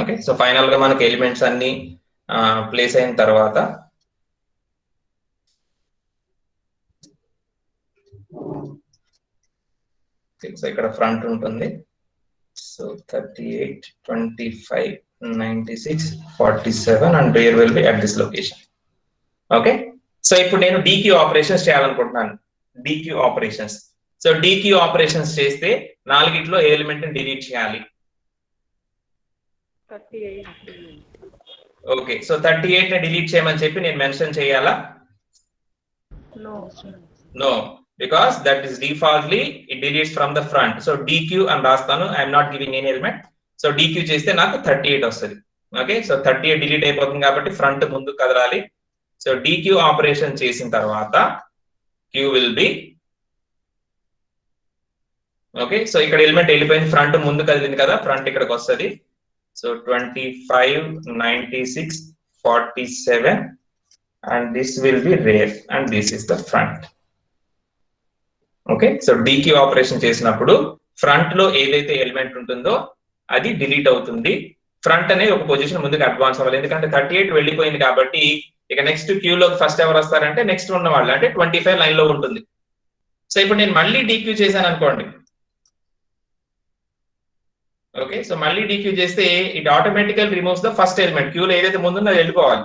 ఓకే, సో ఫైనల్ గా మనకి ఎలిమెంట్స్ అన్ని ప్లేస్ అయిన తర్వాత సో ఇక్కడ ఫ్రంట్ ఉంటుంది. So 38 25 96 47 and rear will be at this location. Okay, so ఇప్పుడు నేను డిక్యూ ఆపరేషన్స్ చేయాలనుకుంటున్నాను. DQ operations. So DQ operations చేస్తే 4 ఏ ఎలిమెంట్ ని డిలీట్ చేయాలి? 38. ఓకే, సో 38 ని డిలీట్ చేయమని చెప్పి నేను మెన్షన్ చేయాలా? No, because that is defaultly it deletes from the front. So dq అని రాస్తాను, I am not giving any element. So dq చేస్తే నాకు 38 వస్తుంది. ఓకే, సో 38 డిలీట్ అయిపోతుంది కాబట్టి ఫ్రంట్ ముందు కదలాలి. సో dq ఆపరేషన్ చేసిన తర్వాత q will be okay, so ఇక్కడ ఎలిమెంట్ వెళ్ళిపోయింది, ఫ్రంట్ ముందు కదిలింది కదా, ఫ్రంట్ ఇక్కడికి వస్తుంది. So 25 96 47 and this will be rear and this is the front. Okay, so DQ operation చేసినప్పుడు ఫ్రంట్ లో ఏదైతే ఎలిమెంట్ ఉంటుందో అది డిలీట్ అవుతుంది. ఫ్రంట్ అనేది ఒక పొజిషన్ ముందుకు అడ్వాన్స్ అవ్వాలి, ఎందుకంటే 38 వెళ్ళిపోయింది కాబట్టి ఇక నెక్స్ట్ క్యూ లో ఫస్ట్ ఎవరు వస్తారంటే నెక్స్ట్ ఉన్న వాళ్ళు, అంటే 25 లైన్ లో ఉంటుంది. సో ఇప్పుడు నేను మళ్ళీ డిక్యూ చేశాను అనుకోండి. ఓకే, సో మళ్ళీ డిక్యూ చేస్తే it automatically removes the first element. క్యూలో ఏదైతే ముందుందో అది వెళ్ళిపోవాలి.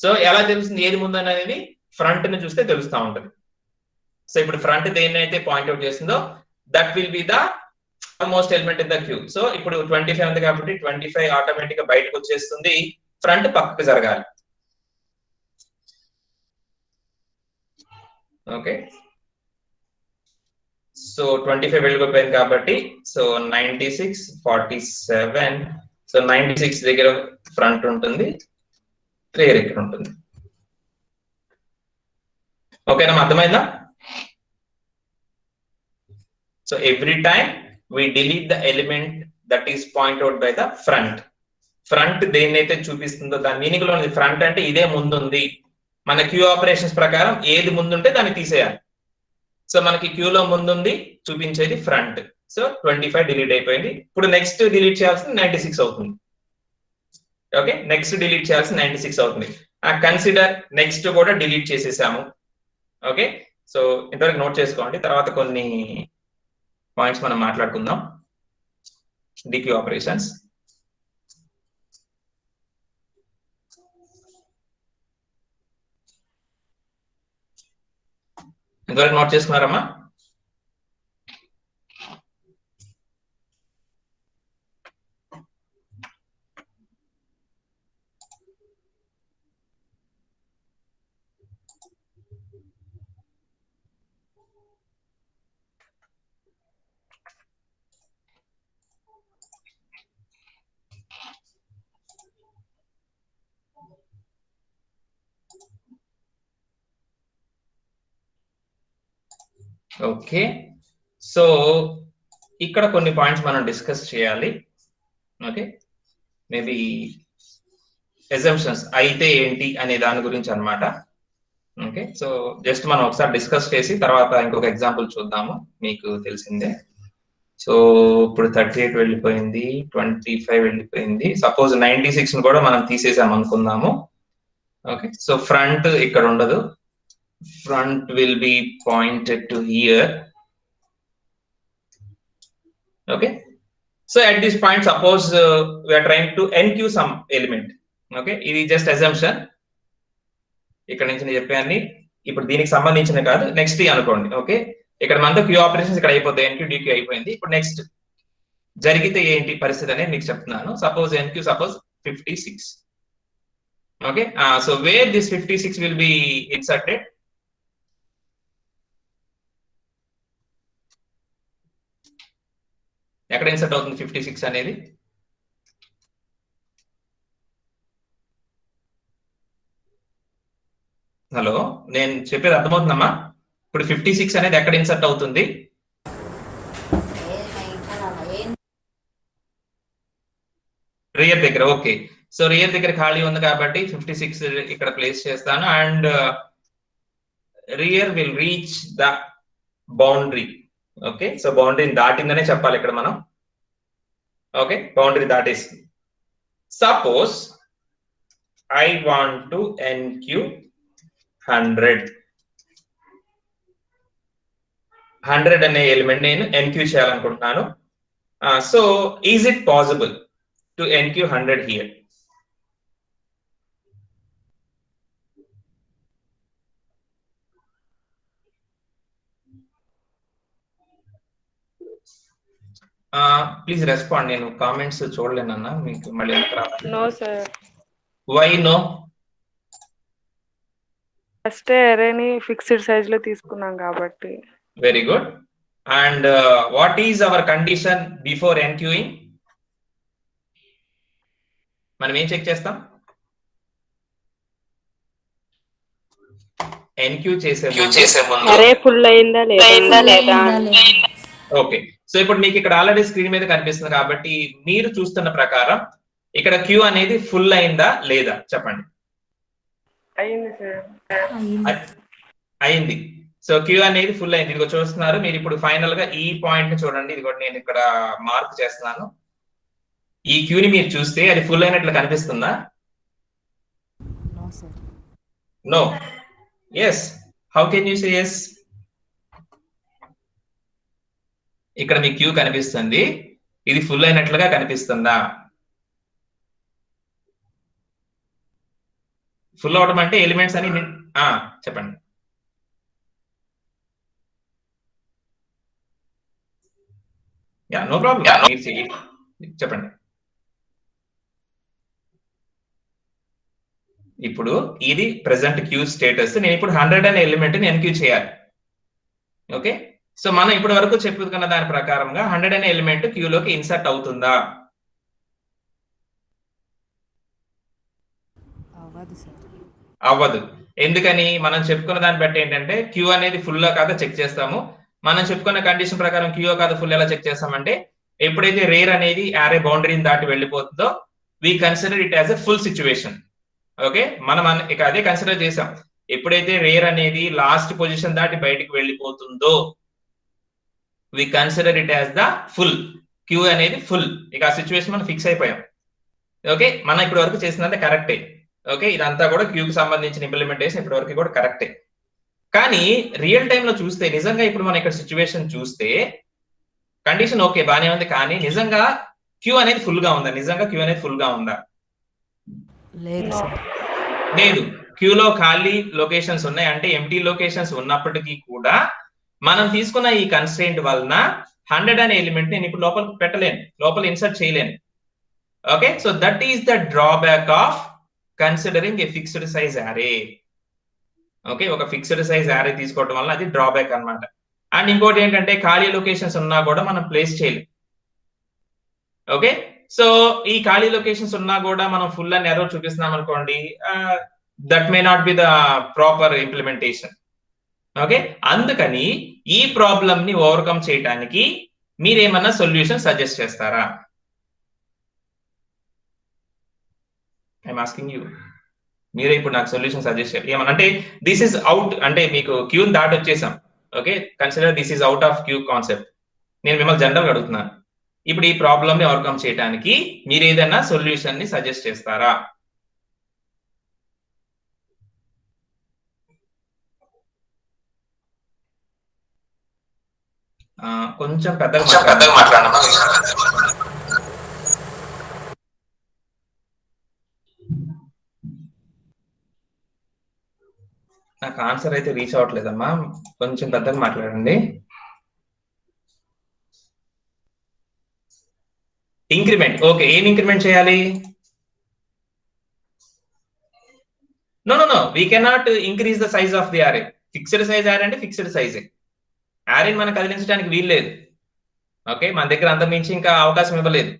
సో ఎలా తెలుస్తుంది ఏది ముందు అనేది? ఫ్రంట్ ని చూస్తే తెలుస్తూ ఉంటుంది. సో ఇప్పుడు ఫ్రంట్ దేన్నైతే పాయింట్అవుట్ చేస్తుందో that will be the most element in the queue. So ఇప్పుడు 25 ఉంది కాబట్టి 25 ఆటోమేటిక్ గా బయటకు వచ్చేస్తుంది, ఫ్రంట్ పక్కకు జరగాలి. ఓకే, సో 25 వెళ్ళిపోయింది కాబట్టి సో 96 47. సో 96 దగ్గర ఫ్రంట్ ఉంటుంది, రేర్ ఇక్కడ ఉంటుంది. ఓకేనా, అర్థమైందా? So every time we delete the element that is point out by the front. Front దేన్నైతే చూపిస్తుందో దాని మీనింగ్ లో ఉంది. ఫ్రంట్ అంటే ఇదే ముందుంది. మన క్యూ ఆపరేషన్స్ ప్రకారం ఏది ముందుంటే దాన్ని తీసేయాలి. సో మనకి క్యూలో ముందుంది చూపించేది ఫ్రంట్. సో 25 డిలీట్ అయిపోయింది. ఇప్పుడు నెక్స్ట్ డిలీట్ చేయాల్సింది 96 అవుతుంది. ఓకే, నెక్స్ట్ డిలీట్ చేయాల్సింది 96 అవుతుంది. కన్సిడర్ నెక్స్ట్ కూడా డిలీట్ చేసేసాము. ఓకే, సో ఇంతవరకు నోట్ చేసుకోండి. తర్వాత కొన్ని పాయింట్స్ మనం మాట్లాడుకుందాం. DQ operations. ఇంతవరకు నోట్ చేసుకున్నారమ్మా? ఓకే, సో ఇక్కడ కొన్ని పాయింట్స్ మనం డిస్కస్ చేయాలి. ఓకే, మేబీ అజంప్షన్స్ అయితే ఏంటి అనే దాని గురించి అన్నమాట. ఓకే, సో జస్ట్ మనం ఒకసారి డిస్కస్ చేసి తర్వాత ఇంకొక ఎగ్జాంపుల్ చూద్దాము. మీకు తెలిసిందే. సో ఇప్పుడు 38 వెళ్ళిపోయింది, 25 వెళ్ళిపోయింది. సపోజ్ 96 కూడా మనం తీసేసాం అనుకుందాము. ఓకే, సో ఫ్రంట్ ఇక్కడ ఉండదు. Front will be pointed to here. Okay, so at this point suppose we are trying to enq some element. Okay, ఇది just assumption. ఇక్కడ నుంచి నేను చెప్పాను, ఇప్పుడు దీనికి సంబంధించిన కాదు, నెక్స్ట్ అనుకోండి. ఓకే, ఇక్కడ మనతో క్యూ ఆపరేషన్స్ ఇక్కడ అయిపోతాయి, ఎన్క్యూ డిక్యూ అయిపోయింది. ఇప్పుడు నెక్స్ట్ జరిగితే ఏంటి పరిస్థితి అనేది మీకు చెప్తున్నాను. Suppose NQ suppose 56. Okay, so where this 56 will be inserted? ఎక్కడ ఇన్సర్ట్ అవుతుంది 56 అనేది? హలో, నేను చెప్పేది అర్థమవుతుందమ్మా? ఇప్పుడు 56 అనేది ఎక్కడ ఇన్సర్ట్ అవుతుంది? రియర్ దగ్గర. ఓకే, సో రియర్ దగ్గర ఖాళీ ఉంది కాబట్టి 56 ఇక్కడ ప్లేస్ చేస్తాను. And rear will reach the boundary. Okay, so బౌండరీని దాటిందనే చెప్పాలి ఇక్కడ మనం. ఓకే, బౌండరీ దాటేసి suppose I want to enqueue 100 అనే ఎలిమెంట్ నేను ఎన్క్యూ చేయాలనుకుంటున్నాను. So is it possible to enqueue 100 here? Please respond. నేను కామెంట్స్ చూడలేనన్నా, మీకు మళ్ళీ no sir. Why no? First అరేని ఫిక్స్డ్ సైజ్ లో తీసుకున్నాం కాబట్టి. Very good. And what is our condition before enqueuing? మనం ఏం చెక్ చేస్తాం? ఎన్క్యూ చేసే ముందు అరే ఫుల్ అయిందా లేదా. ఓకే, సో ఇప్పుడు మీకు ఇక్కడ ఆల్రెడీ స్క్రీన్ మీద కనిపిస్తుంది కాబట్టి మీరు చూస్తున్న ప్రకారం ఇక్కడ క్యూ అనేది ఫుల్ అయిందా లేదా చెప్పండి. అయింది సార్. అయింది. సో క్యూ అనేది ఫుల్ అయింది. ఇదిగో చూస్తున్నారు మీరు. ఇప్పుడు ఫైనల్ గా ఈ పాయింట్ ని చూడండి. ఇది కూడా నేను ఇక్కడ మార్క్ చేస్తున్నాను. ఈ క్యూని మీరు చూస్తే అది ఫుల్ అయినట్లు కనిపిస్తుందా? No. Yes. How can you say yes? ఇక్కడ మీ క్యూ కనిపిస్తుంది, ఇది ఫుల్ అయినట్లుగా కనిపిస్తుందా? ఫుల్ అవడం అంటే ఎలిమెంట్స్ అని చెప్పండి. నో ప్రాబ్లం, చెప్పండి. ఇప్పుడు ఇది ప్రెసెంట్ క్యూ స్టేటస్. నేను ఇప్పుడు 100 అనే ఎలిమెంట్ ని ఎన్క్యూ చేయాలి. ఓకే, సో మనం ఇప్పటి వరకు చెప్పుకున్న దాని ప్రకారంగా 100 అనే ఎలిమెంట్ క్యూలోకి ఇన్సర్ట్ అవుతుందా? అవ్వదు. ఎందుకని? మనం చెప్పుకున్న దాన్ని బట్టి ఏంటంటే క్యూ అనేది ఫుల్ గా కాదా చెక్ చేస్తాము. మనం చెప్పుకున్న కండిషన్ ప్రకారం క్యూ కాదు ఫుల్ ఎలా చెక్ చేస్తామంటే ఎప్పుడైతే రేర్ అనేది యారే బౌండరీని దాటి వెళ్ళిపోతుందో we consider it as a full situation. Okay, మనం ఇక అదే కన్సిడర్ చేసాం. ఎప్పుడైతే రేర్ అనేది లాస్ట్ పొజిషన్ దాటి బయటికి వెళ్ళిపోతుందో we consider it as the full. Queue అనేది ఫుల్. ఇక ఆ సిచ్యువేషన్ మనం ఫిక్స్ అయిపోయాం. ఓకే, మనం ఇప్పటి వరకు చేసినంత కరెక్టే. ఓకే, ఇదంతా కూడా క్యూకి సంబంధించిన ఇంప్లిమెంటేషన్ ఇప్పటి వరకు కూడా కరెక్టే. కానీ రియల్ టైమ్ లో చూస్తే నిజంగా ఇప్పుడు మనం ఇక్కడ సిచ్యువేషన్ చూస్తే కండిషన్ ఓకే బానే ఉంది, కానీ నిజంగా క్యూ అనేది ఫుల్ గా ఉందా? నిజంగా క్యూ అనేది ఫుల్ గా ఉందా? లేదు సార్. లేదు. క్యూలో ఖాళీ లొకేషన్స్ ఉన్నాయి. అంటే ఎంటీ లొకేషన్స్ ఉన్నప్పటికీ కూడా మనం తీసుకున్న ఈ కన్స్ట్రెయింట్ వలన 100 అనే ఎలిమెంట్ నేను ఇప్పుడు లోపలికి పెట్టలేను, లోపల ఇన్సర్ట్ చేయలేను. Okay, so that is the drawback of considering A fixed size array. Okay, ఒక ఫిక్స్డ్ సైజ్ యారే తీసుకోవడం వల్ల అది డ్రాబ్యాక్ అన్నమాట. అండ్ ఇంకోటి ఏంటంటే ఖాళీ లొకేషన్స్ ఉన్నా కూడా మనం ప్లేస్ చేయలేం. ఓకే, సో ఈ ఖాళీ లొకేషన్స్ ఉన్నా కూడా మనం ఫుల్ అని ఎర్రర్ చూపిస్తున్నాం అనుకోండి, that may not be the proper implementation. Okay, అందుకని ఈ ప్రాబ్లమ్ ని ఓవర్కమ్ చేయడానికి మీరేమన్నా సొల్యూషన్ సజెస్ట్ చేస్తారా? I'm asking you. మీరే ఇప్పుడు నాకు సొల్యూషన్ సజెస్ట్ చేయాలి. ఏమనంటే దిస్ ఇస్ అవుట్, అంటే మీకు క్యూ దాటి వచ్చేసాం. Okay, consider this is out of Q concept. నేను మిమ్మల్ని జనరల్ అడుగుతున్నాను, ఇప్పుడు ఈ ప్రాబ్లమ్ ని ఓవర్కమ్ చేయడానికి మీరు ఏదైనా సొల్యూషన్ ని సజెస్ట్ చేస్తారా? కొంచెం పెద్దగా మాట్లాడమ్మా. నాకు ఆన్సర్ అయితే రీచ్ అవ్వట్లేదమ్మా, కొంచెం పెద్దగా మాట్లాడండి. ఇంక్రిమెంట్. ఓకే, ఏం ఇంక్రిమెంట్ చేయాలి? No no no, we cannot increase the size of the array. Fixed size array అంటే ఫిక్స్డ్ సైజే. యారేని మనం కదిలించడానికి వీల్లేదు. ఓకే, మన దగ్గర అంత మించి ఇంకా అవకాశం ఇవ్వలేదు.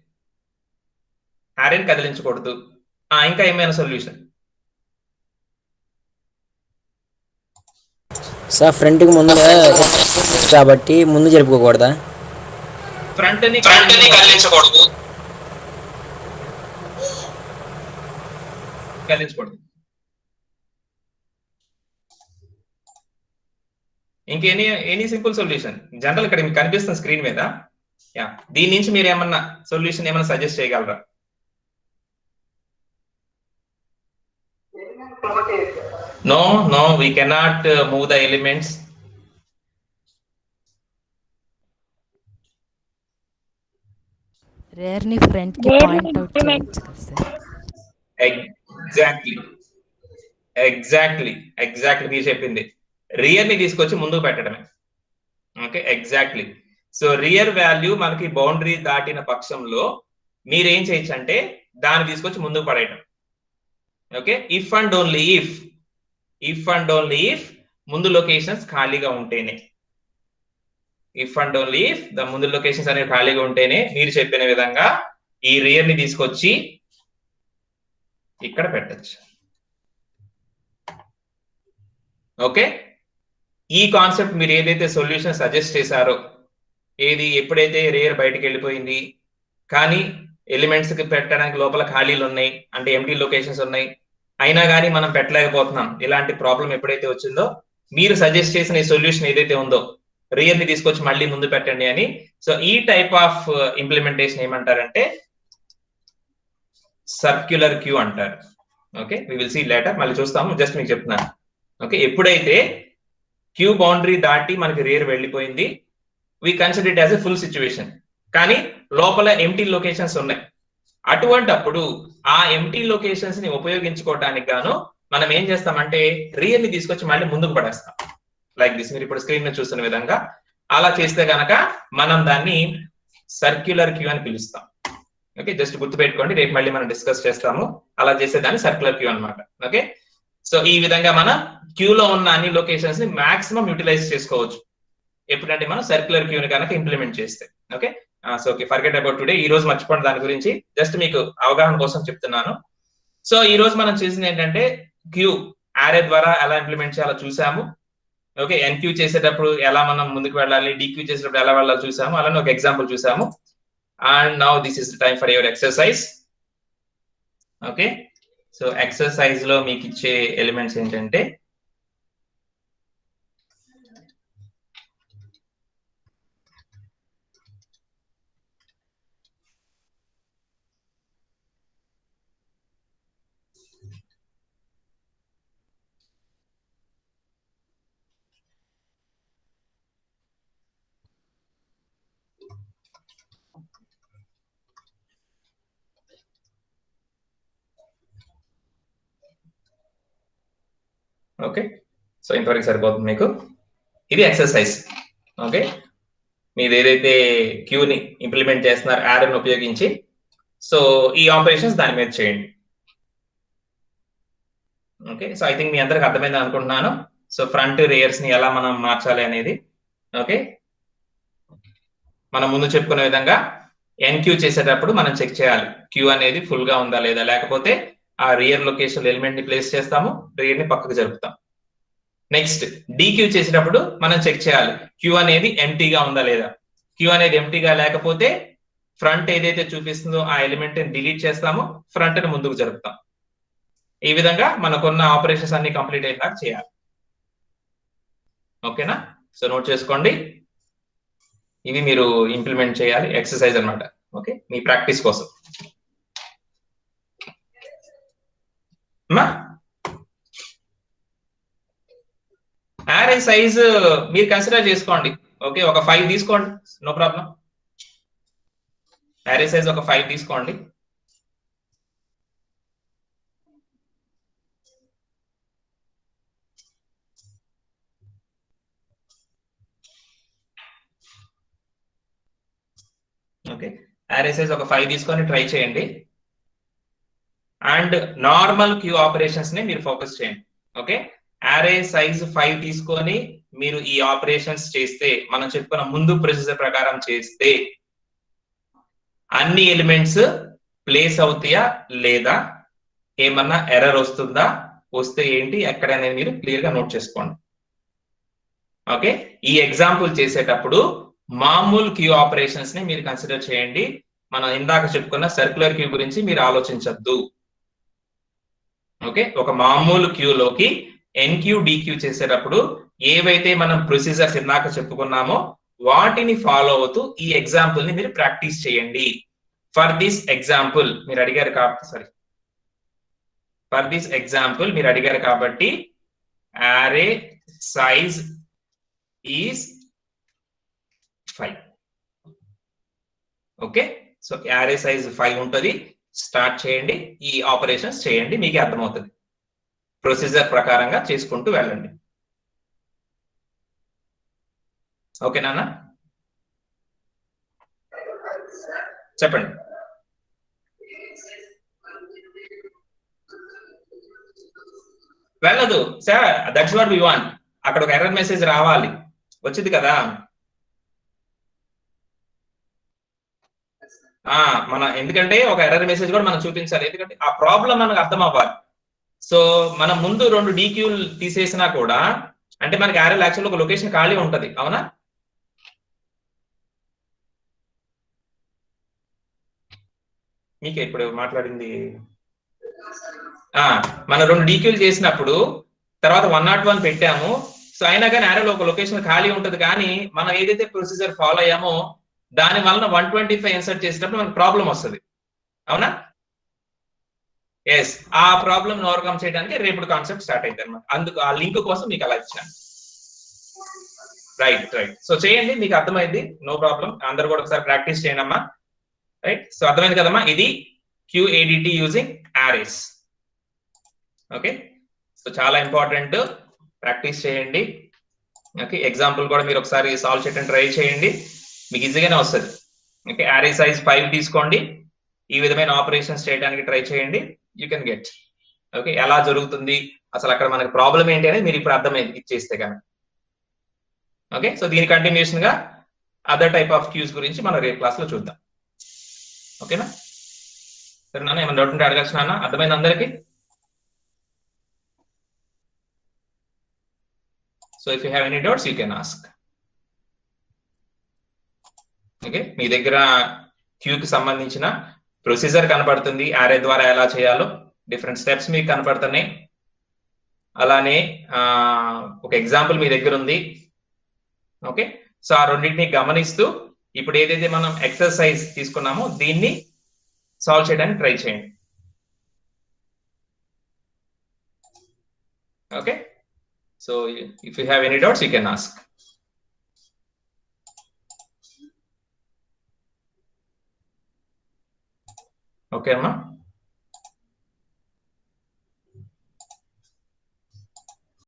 యారేని కదిలించకూడదు. ఇంకా ఏమైనా సొల్యూషన్? సార్ ఫ్రంట్ కి ముందు కాబట్టి ముందు జరుపుకోకూడదా? ఫ్రంట్ ని కదిలించకూడదు. ఎనీ సింపుల్ సొల్యూషన్ జనరల్ ఇక్కడ మీకు కనిపిస్తుంది స్క్రీన్ మీద. యా, దీని నుంచి మీరు ఏమన్నా సొల్యూషన్ ఏమన్నా సజెస్ట్ చేయగలరా? No, we cannot move the elements. Rare ని ఫ్రంట్ కి పాయింట్ అవుట్ చేయొచ్చు కదా సార్. ఎగ్జాక్ట్లీ మీరు చెప్పింది. రియర్ ని తీసుకొచ్చి ముందుకు పెట్టడమే. Okay, exactly. So rear value మనకి బౌండరీ దాటిన పక్షంలో మీరేం చేయొచ్చు అంటే దాన్ని తీసుకొచ్చి ముందుకు పడేయడం. Okay, if and only if ముందు లొకేషన్స్ ఖాళీగా ఉంటేనే. If and only if the ముందు లొకేషన్స్ అనేవి ఖాళీగా ఉంటేనే మీరు చెప్పిన విధంగా ఈ రియర్ ని తీసుకొచ్చి ఇక్కడ పెట్టచ్చు. ఓకే, ఈ కాన్సెప్ట్ మీరు ఏదైతే సొల్యూషన్ సజెస్ట్ చేశారో, ఏది ఎప్పుడైతే రేర్ బయటికి వెళ్ళిపోయింది కానీ ఎలిమెంట్స్ కి పెట్టడానికి లోపల ఖాళీలు ఉన్నాయి, అంటే ఎంటీ లొకేషన్స్ ఉన్నాయి, అయినా కానీ మనం పెట్టలేకపోతున్నాం, ఇలాంటి ప్రాబ్లం ఎప్పుడైతే వచ్చిందో మీరు సజెస్ట్ చేసిన ఈ సొల్యూషన్ ఏదైతే ఉందో రియర్ ని తీసుకొచ్చి మళ్ళీ ముందు పెట్టండి అని. సో ఈ టైప్ ఆఫ్ ఇంప్లిమెంటేషన్ ఏమంటారంటే సర్క్యులర్ క్యూ అంటారు. Okay, we will see later, మళ్ళీ చూస్తాము. జస్ట్ మీకు చెప్తున్నాను. ఓకే, ఎప్పుడైతే క్యూ బౌండరీ దాటి మనకి రేర్ వెళ్ళిపోయింది, we consider it as a full situation, కానీ లోపల ఎంటీ లొకేషన్స్ ఉన్నాయి. అటువంటప్పుడు ఆ ఎంటీ లొకేషన్స్ ని ఉపయోగించుకోవడానికి గాను మనం ఏం చేస్తామంటే రియర్ ని తీసుకొచ్చి మళ్ళీ ముందుకు పడేస్తాం. లైక్ దిస్, మీరు ఇప్పుడు స్క్రీన్ మీద చూస్తున్న విధంగా. అలా చేస్తే గనక మనం దాన్ని సర్క్యులర్ క్యూ అని పిలుస్తాం. ఓకే, జస్ట్ గుర్తుపెట్టుకోండి, రేపు మళ్ళీ మనం డిస్కస్ చేస్తాము. అలా చేసేదాన్ని సర్క్యులర్ క్యూ అనమాట. ఓకే, సో ఈ విధంగా మనం క్యూలో ఉన్న అన్ని లొకేషన్స్ ని మాక్సిమం యూటిలైజ్ చేసుకోవచ్చు ఎప్పుడంటే మనం సర్క్యులర్ క్యూని కనుక ఇంప్లిమెంట్ చేస్తే. Okay, so okay, forget about today. ఈ రోజు మర్చిపోండి దాని గురించి, జస్ట్ మీకు అవగాహన కోసం చెప్తున్నాను. సో ఈ రోజు మనం చేసింది ఏంటంటే క్యూ యారే ద్వారా ఎలా ఇంప్లిమెంట్ చేయాలో చూసాము. ఓకే, ఎన్క్యూ చేసేటప్పుడు ఎలా మనం ముందుకు వెళ్ళాలి, డిక్యూ చేసేటప్పుడు ఎలా వెళ్ళాలి చూసాము. అలానే ఒక ఎగ్జాంపుల్ చూసాము. And now this is the time for your exercise. Okay, so exercise లో మీకు ఇచ్చే ఎలిమెంట్స్ ఏంటంటే ఓకే, సో ఇంతవరకు సరిపోతుంది మీకు. ఇది ఎక్సర్సైజ్. ఓకే, మీరు ఏదైతే క్యూని ఇంప్లిమెంట్ చేస్తున్నారు యారన్ ఉపయోగించి, సో ఈ ఆపరేషన్స్ దాని మీద చేయండి. ఓకే, సో ఐ థింక్ మీ అందరికి అర్థమైంది అనుకుంటున్నాను. సో ఫ్రంట్ రేయర్స్ ని ఎలా మనం మార్చాలి అనేది. ఓకే, మనం ముందు చెప్పుకునే విధంగా ఎన్క్యూ చేసేటప్పుడు మనం చెక్ చేయాలి క్యూ అనేది ఫుల్ గా ఉందా లేదా, లేకపోతే ఆ రియర్ లొకేషన్ ఎలిమెంట్ ని ప్లేస్ చేస్తాము, రియర్ ని పక్కకు జరుపుతాం. నెక్స్ట్ డీక్యూ చేసేటప్పుడు మనం చెక్ చేయాలి క్యూ అనేది ఎంటీగా ఉందా లేదా. క్యూ అనేది ఎంటీగా లేకపోతే ఫ్రంట్ ఏదైతే చూపిస్తుందో ఆ ఎలిమెంట్ ని డిలీట్ చేస్తాము, ఫ్రంట్ ని ముందుకు జరుపుతాం. ఈ విధంగా మనకున్న ఆపరేషన్స్ అన్ని కంప్లీట్ అయ్యేలాగా చేయాలి. ఓకేనా, సో నోట్ చేసుకోండి. ఇవి మీరు ఇంప్లిమెంట్ చేయాలి, ఎక్సర్సైజ్ అన్నమాట. ఓకే, మీ ప్రాక్టీస్ కోసం. యారే సైజ్ మీరు కన్సిడర్ చేసుకోండి. ఓకే, ఒక 5 తీసుకోండి, నో ప్రాబ్లం. యారే సైజ్ ఒక 5 తీసుకోండి. ఓకే, యారే సైజ్ ఒక 5 తీసుకొని ట్రై చేయండి. అండ్ నార్మల్ క్యూ ఆపరేషన్స్ ని మీరు ఫోకస్ చేయండి. ఓకే, యారే సైజ్ 5 తీసుకొని మీరు ఈ ఆపరేషన్స్ చేస్తే, మనం చెప్పుకున్న ముందు ప్రొసీజర్ ప్రకారం చేస్తే అన్ని ఎలిమెంట్స్ ప్లేస్ అవుతాయా లేదా, ఏమన్నా ఎర్రర్ వస్తుందా, వస్తే ఏంటి ఎక్కడ అనేది మీరు క్లియర్ గా నోట్ చేసుకోండి. ఓకే, ఈ ఎగ్జాంపుల్ చేసేటప్పుడు మామూలు క్యూ ఆపరేషన్స్ ని మీరు కన్సిడర్ చేయండి. మనం ఇందాక చెప్పుకున్న సర్క్యులర్ క్యూ గురించి మీరు ఆలోచించద్దు. ఓకే, ఒక మామూలు క్యూలోకి ఎన్క్యూ డిక్యూ చేసేటప్పుడు ఏవైతే మనం ప్రొసీజర్స్ ఇందాక చెప్పుకున్నామో వాటిని ఫాలో అవుతూ ఈ ఎగ్జాంపుల్ ని మీరు ప్రాక్టీస్ చేయండి. ఫర్ దిస్ ఎగ్జాంపుల్ మీరు అడిగారు కాబట్టి array size is 5. Okay, so array size 5 ఉంటుంది. స్టార్ట్ చేయండి, ఈ ఆపరేషన్స్ చేయండి, మీకు అర్థమవుతుంది. ప్రొసీజర్ ప్రకారంగా చేసుకుంటూ వెళ్ళండి. ఓకే నాన్న, చెప్పండి. వెళ్ళదు sir, that's what we want. అక్కడ ఒక ఎర్రర్ మెసేజ్ రావాలి, వచ్చింది కదా. ఎందుకంటే ఒక ఎర్రర్ మెసేజ్ కూడా మనం చూపించాలి, ఎందుకంటే ఆ ప్రాబ్లం మనకు అర్థం అవ్వాలి. సో మనం ముందు 2 డీక్యూలు తీసేసినా కూడా అంటే మనకి యారే యాక్చువల్ ఒక లొకేషన్ ఖాళీ ఉంటది, అవునా? మీకే ఇప్పుడు మాట్లాడింది. మనం 2 డీక్యూలు చేసినప్పుడు తర్వాత 101 పెట్టాము. సో అయినా కానీ యారేలో ఒక లొకేషన్ ఖాళీ ఉంటది, కానీ మనం ఏదైతే ప్రొసీజర్ ఫాలో అయ్యామో దాని వలన 125 ఇన్సర్ట్ చేసేటప్పుడు మనకు ప్రాబ్లం వస్తుంది, అవునా? ఎస్, ఆ ప్రాబ్లం ఓవర్కమ్ చేయడానికి రేపు కాన్సెప్ట్ స్టార్ట్ అయింది అనమాట. అందుకు ఆ లింక్ కోసం మీకు అలా ఇచ్చాను. రైట్, సో చేయండి, మీకు అర్థమైంది, నో ప్రాబ్లం. అందరు కూడా ఒకసారి ప్రాక్టీస్ చేయండి అమ్మా. రైట్, సో అర్థమైంది కదమ్మా, ఇది QADT using arrays. Okay, so చాలా ఇంపార్టెంట్, ప్రాక్టీస్ చేయండి. ఓకే, ఎగ్జాంపుల్ కూడా మీరు ఒకసారి సాల్వ్ చేయడానికి ట్రై చేయండి, మీకు ఈజీగానే వస్తుంది. ఓకే, యారే సైజ్ 5 తీసుకోండి, ఈ విధమైన ఆపరేషన్స్ చేయడానికి ట్రై చేయండి, యూ కెన్ గెట్. ఓకే, ఎలా జరుగుతుంది అసలు అక్కడ మనకి ప్రాబ్లం ఏంటి అనేది మీరు ఇప్పుడు అర్థమైంది ఇచ్చేస్తే కనుక. ఓకే, సో దీని కంటిన్యూషన్ గా అదర్ టైప్ ఆఫ్ క్యూస్ గురించి మనం రేపు క్లాస్ లో చూద్దాం. ఓకేనా? సరే నాన్న, ఏమైనా డౌట్ ఉంటే అడగచ్చు నాన్న. అర్థమైంది అందరికి? So if you have any doubts you can ask. Okay, మీ దగ్గర క్యూకి సంబంధించిన ప్రొసీజర్ కనపడుతుంది, అరే ద్వారా ఎలా చేయాలో డిఫరెంట్ స్టెప్స్ మీకు కనపడుతున్నాయి. అలానే ఒక ఎగ్జాంపుల్ మీ దగ్గర ఉంది. ఓకే, సో ఆ రెండింటిని గమనిస్తూ ఇప్పుడు ఏదైతే మనం ఎక్సర్సైజ్ తీసుకున్నామో దీన్ని సాల్వ్ చేయడానికి ట్రై చేయండి. Okay, so if you have any doubts you can ask. Okay అమ్మా.